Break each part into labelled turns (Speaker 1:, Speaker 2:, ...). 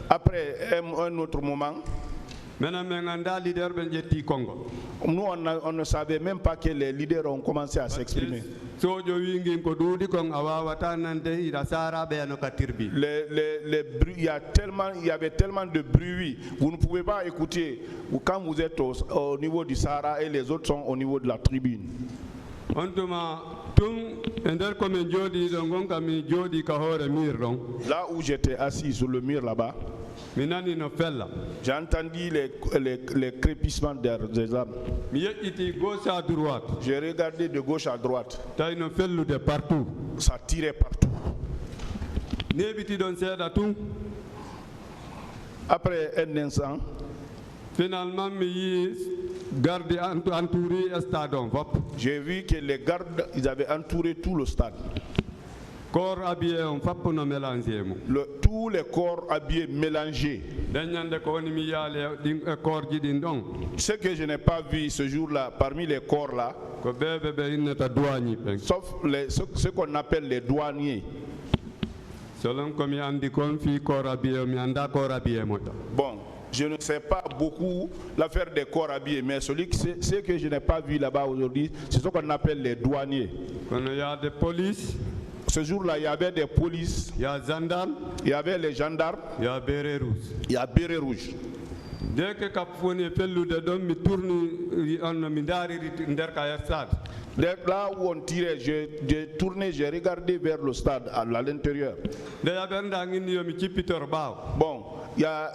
Speaker 1: Après un autre moment, nous on ne savait même pas que les leaders ont commencé à s'exprimer. Les bruits, il y avait tellement de bruit, vous ne pouvez pas écouter quand vous êtes au niveau du Sahara et les autres sont au niveau de la tribune. Là où j'étais assis sur le mur là-bas, j'ai entendu les crépissements des armes. J'ai regardé de gauche à droite. Ça tirait partout. Après un instant, finalement, j'ai vu que les gardes, ils avaient entouré tout le stade. Tous les corps habillés mélangés. Ce que je n'ai pas vu ce jour-là, parmi les corps là, sauf ce qu'on appelle les douaniers. Bon, je ne sais pas beaucoup l'affaire des corps habillés, mais ce que je n'ai pas vu là-bas aujourd'hui, c'est ce qu'on appelle les douaniers. Il y a des polices. Ce jour-là, il y avait des polices, il y avait les gendarmes, il y a béret rouge. Dès que là où on tirait, j'ai tourné, j'ai regardé vers le stade, à l'intérieur. Bon, il y a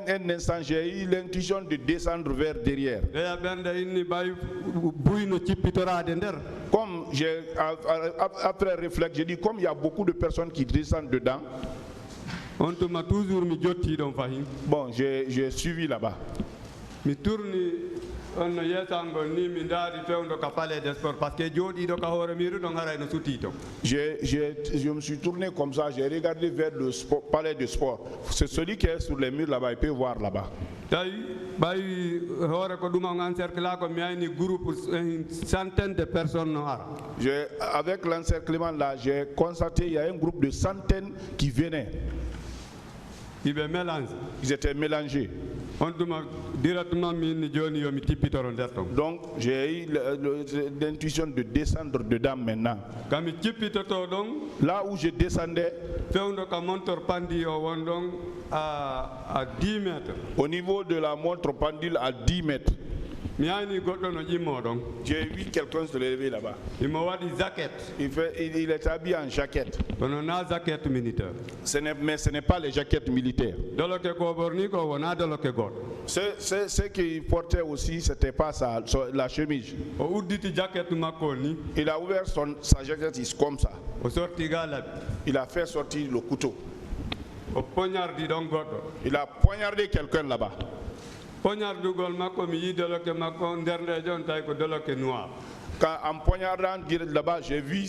Speaker 1: un instant, j'ai eu l'intuition de descendre vers derrière. Comme après réflexe, j'ai dit, comme il y a beaucoup de personnes qui descendent dedans, bon, j'ai suivi là-bas. Je me suis tourné comme ça, j'ai regardé vers le palais de sport. C'est celui qui est sur les murs là-bas, il peut voir là-bas. Centaines de personnes. Avec l'encerclement là, j'ai constaté qu'il y a un groupe de centaines qui venaient. Ils étaient mélangés. Donc j'ai eu l'intuition de descendre dedans maintenant. Là où je descendais, au niveau de la montre pendule à 10 mètres, j'ai vu quelqu'un se lever là-bas. Il est habillé en jaquette. Mais ce n'est pas les jaquettes militaires. Ce qu'il portait aussi, ce n'était pas la chemise. Il a ouvert sa jaquette comme ça. Il a fait sortir le couteau. Il a poignardé quelqu'un là-bas. Quand en poignardant là-bas, j'ai vu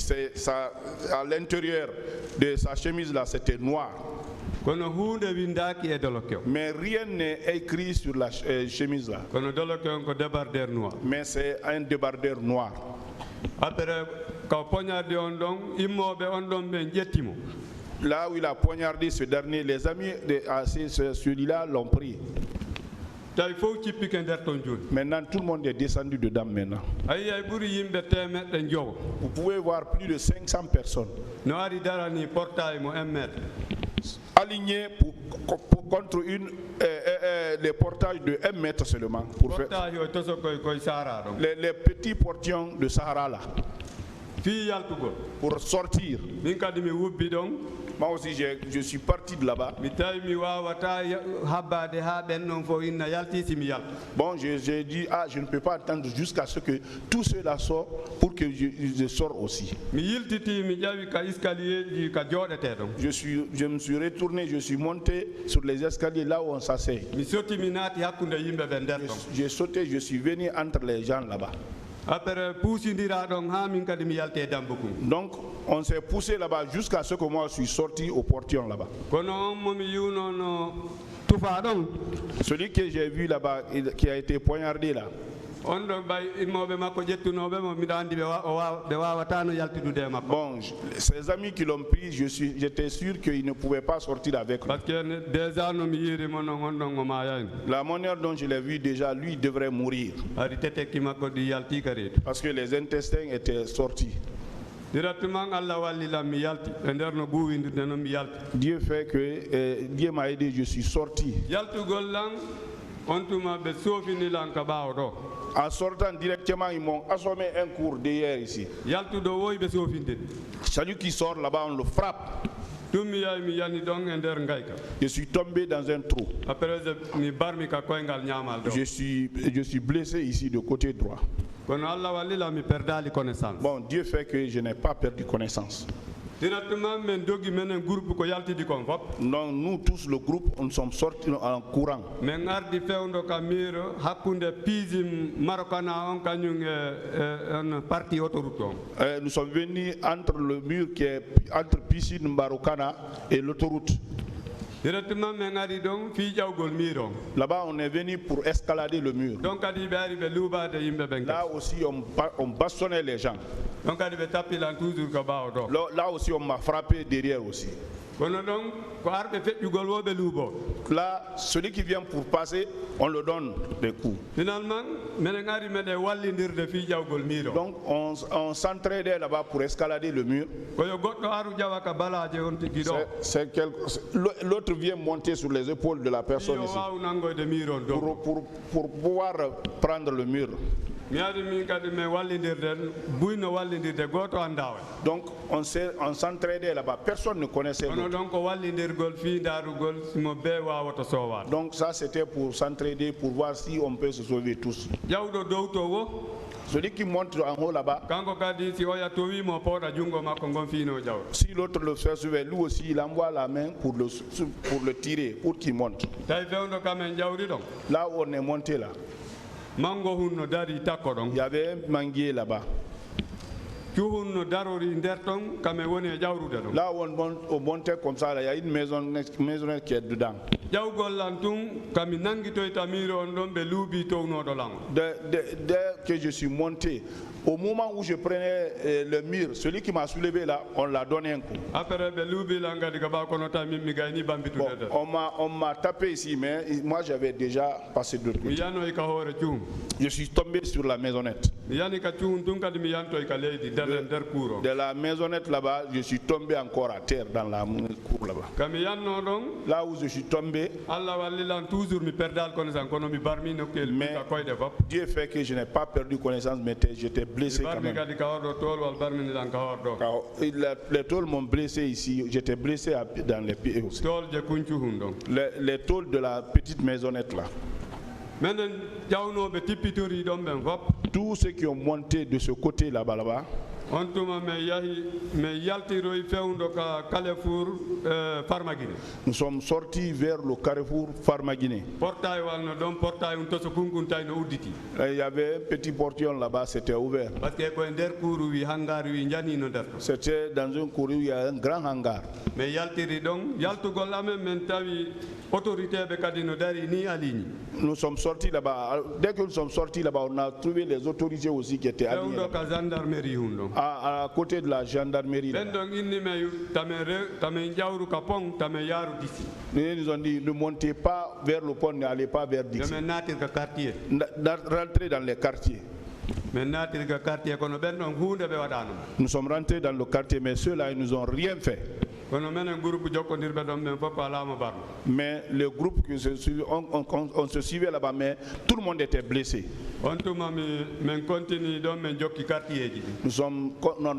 Speaker 1: à l'intérieur de sa chemise là, c'était noir. Mais rien n'est écrit sur la chemise là. Mais c'est un débardeur noir. Là où il a poignardé ce dernier, les amis de celui-là l'ont pris. Maintenant, tout le monde est descendu dedans maintenant. Vous pouvez voir plus de 500 personnes alignées contre les portages de 1 mètre seulement. Les petits portillons de Sahara là. Pour sortir. Moi aussi, je suis parti de là-bas. Bon, j'ai dit, je ne peux pas attendre jusqu'à ce que tout cela sorte pour que je sorte aussi. Je me suis retourné, je suis monté sur les escaliers là où on s'asseye. J'ai sauté, je suis venu entre les gens là-bas. Donc, on s'est poussé là-bas jusqu'à ce que moi je suis sorti au portillon là-bas. Celui que j'ai vu là-bas, qui a été poignardé là. Bon, ces amis qui l'ont pris, j'étais sûr qu'ils ne pouvaient pas sortir avec lui. La manière dont je l'ai vu déjà, lui devrait mourir. Parce que les intestins étaient sortis. Dieu fait que Dieu m'a aidé, je suis sorti. En sortant directement, ils m'ont assommé un cours d'hier ici. Celui qui sort là-bas, on le frappe. Je suis tombé dans un trou. Je suis blessé ici de côté droit. Bon, Dieu fait que je n'ai pas perdu connaissance. Non, nous tous, le groupe, nous sommes sortis en courant. Nous sommes venus entre le mur qui est entre piscine Marokana et l'autoroute. Là-bas, on est venu pour escalader le mur. Là aussi, on bastonnait les gens. Là aussi, on m'a frappé derrière aussi. Là, celui qui vient pour passer, on le donne des coups. Donc, on s'entraidait là-bas pour escalader le mur. L'autre vient monter sur les épaules de la personne ici pour pouvoir prendre le mur. Donc on s'entraidait là-bas, personne ne connaissait l'autre. Donc ça c'était pour s'entraider, pour voir si on peut se sauver tous. Celui qui monte en haut là-bas, si l'autre le fait sauver, lui aussi il envoie la main pour le tirer, pour qu'il monte. Là où on est monté là, il y avait un manguier là-bas. Là où on montait comme ça, il y a une maisonnette qui est dedans. Dès que je suis monté, au moment où je prenais le mur, celui qui m'a soulevé là, on l'a donné un coup. Bon, on m'a tapé ici, mais moi j'avais déjà passé de l'autre côté. Je suis tombé sur la maisonnette. De la maisonnette là-bas, je suis tombé encore à terre dans la cour là-bas. Là où je suis tombé, mais Dieu fait que je n'ai pas perdu connaissance, mais j'étais blessé quand même. Les tôles m'ont blessé ici, j'étais blessé dans les pieds aussi. Les tôles de la petite maisonnette là. Tous ceux qui ont monté de ce côté là-bas, nous sommes sortis vers le carrefour Farmaguiné. Il y avait un petit portillon là-bas, c'était ouvert. C'était dans un courrier où il y a un grand hangar. Nous sommes sortis là-bas. Dès que nous sommes sortis là-bas, on a trouvé les autorités aussi qui étaient alignés à côté de la gendarmerie. Ils nous ont dit ne montez pas vers le pont, n'allez pas vers Dixie. Rentrez dans les quartiers. Nous sommes rentrés dans le quartier, mais ceux-là, ils nous ont rien fait. Mais le groupe que on se suivait là-bas, mais tout le monde était blessé. On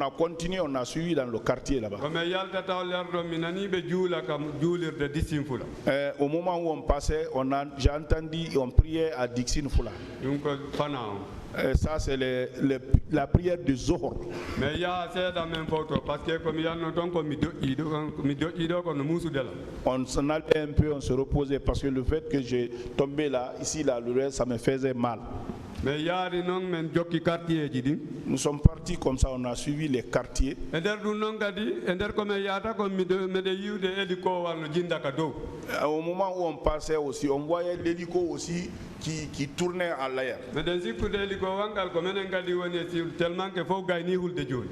Speaker 1: a continué, on a suivi dans le quartier là-bas. Au moment où on passait, j'ai entendu, on priait à Dixine Fula. Ça c'est la prière de Zohor. On s'en allait un peu, on se reposait parce que le fait que j'ai tombé là, ici là, le reste, ça me faisait mal. Nous sommes partis comme ça, on a suivi les quartiers. Au moment où on passait aussi, on voyait l'hélico aussi qui tournait en l'air.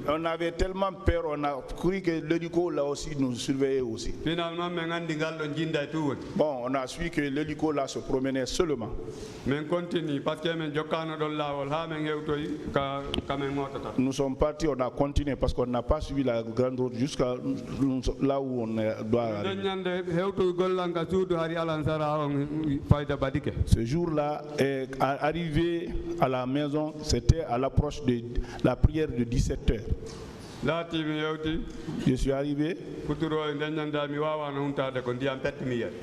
Speaker 1: On avait tellement peur, on a cru que l'hélico là aussi nous surveillait aussi.
Speaker 2: Finalement,
Speaker 1: bon, on a su que l'hélico là se promenait seulement. Nous sommes partis, on a continué parce qu'on n'a pas suivi la grande route jusqu'à là où on doit arriver. Ce jour-là, arrivé à la maison, c'était à l'approche de la prière de 17h. Je suis arrivé.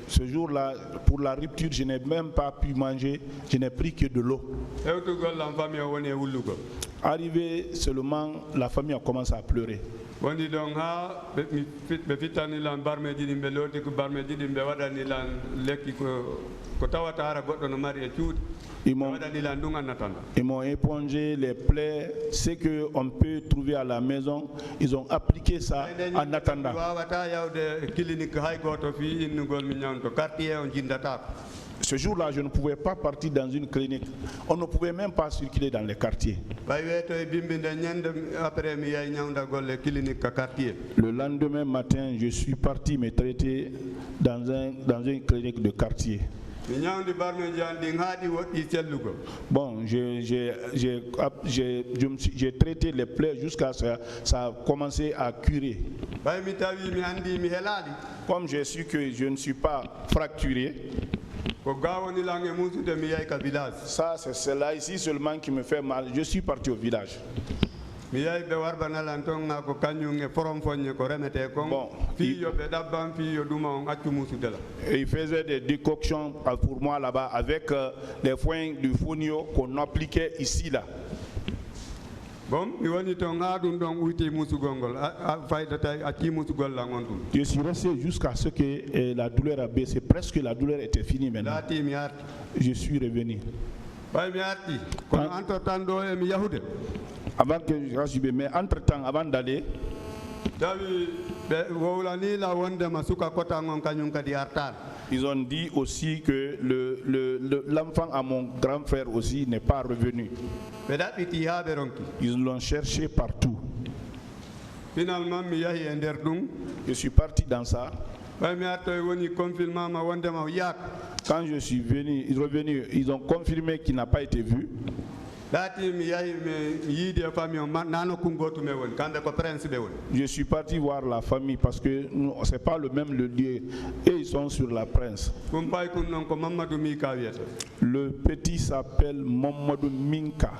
Speaker 1: Ce jour-là, pour la rupture, je n'ai même pas pu manger, je n'ai pris que de l'eau. Arrivé seulement, la famille a commencé à pleurer. Ils m'ont épongé les plaies, ce qu'on peut trouver à la maison, ils ont appliqué ça en attendant. Ce jour-là, je ne pouvais pas partir dans une clinique. On ne pouvait même pas circuler dans les quartiers. Le lendemain matin, je suis parti me traiter dans une clinique de quartier. Bon, j'ai traité les plaies jusqu'à ce que ça a commencé à curer. Comme j'ai su que je ne suis pas fracturé, ça c'est là ici seulement qui me fait mal. Je suis parti au village. Bon, il faisait des décoctions pour moi là-bas avec les foins du fonio qu'on appliquait ici là. Je suis resté jusqu'à ce que la douleur a baissé. Presque la douleur était finie maintenant. Je suis revenu. Avant que je reste, mais entre-temps, avant d'aller, ils ont dit aussi que l'enfant à mon grand frère aussi n'est pas revenu. Ils l'ont cherché partout.
Speaker 2: Finalement,
Speaker 1: je suis parti dans ça. Quand je suis venu, ils ont confirmé qu'il n'a pas été vu. Je suis parti voir la famille parce que ce n'est pas le même lieu. Et ils sont sur la Prince. Le petit s'appelle Mamadou Minka.